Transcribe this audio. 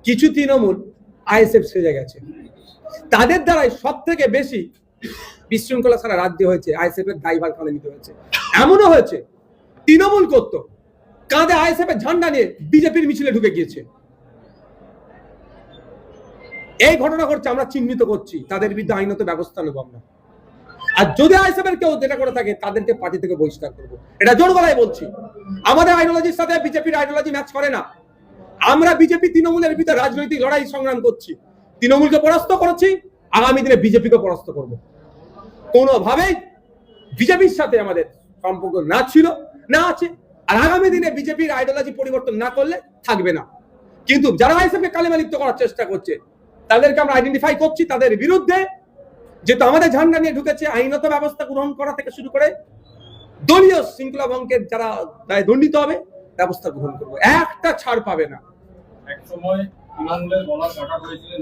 কিছু তৃণমূল আইএসএফ সেজে গেছে, তাদের দ্বারাই সব থেকে বেশি বিশৃঙ্খলা সারা রাজ্যে হয়েছে, আইএসএফ এর ড্রাইভার কাঁধে নিতে হয়েছে। এমনও হয়েছে তৃণমূল করতো কাঁধে আইএসএফ এর ঝান্ডা নিয়ে বিজেপির মিছিলে ঢুকে গিয়েছে। এই ঘটনা ঘটছে, আমরা চিহ্নিত করছি, তাদের বিরুদ্ধে আইনত ব্যবস্থা নেব আমরা। আর যদি আইএসএফ এর কেউ যেটা করে থাকে তাদেরকে পার্টি থেকে বহিষ্কার করবো, এটা জোর গলায় বলছি। আমাদের আইডিওলজির সাথে বিজেপির আইডিওলজি ম্যাচ করে না। আমরা বিজেপি তৃণমূলের ভিতরে রাজনৈতিক লড়াই সংগ্রাম করছি, তৃণমূলকে পরাস্ত করেছি, আগামী দিনে বিজেপিকে পরাস্ত করব। কোনোভাবেই বিজেপির সাথে আমাদের সম্পর্ক না ছিল, না আছে, আর আগামী দিনে বিজেপির আইডিওলজি পরিবর্তন না করলে থাকবে না। কিন্তু যারা আইএসএফকে কালিমা লিপ্ত করার চেষ্টা করছে তাদেরকে আমরা আইডেন্টিফাই করছি, তাদের বিরুদ্ধে যেহেতু আমাদের ঝান্ডা নিয়ে ঢুকেছে আইনত ব্যবস্থা গ্রহণ করা থেকে শুরু করে দলীয় শৃঙ্খলা ভঙ্গের যারা দণ্ডিত হবে ব্যবস্থা গ্রহণ করবো, একটা ছাড় পাবে না। এক সময় তৃণমূলের গলা কাটা হয়েছিলেন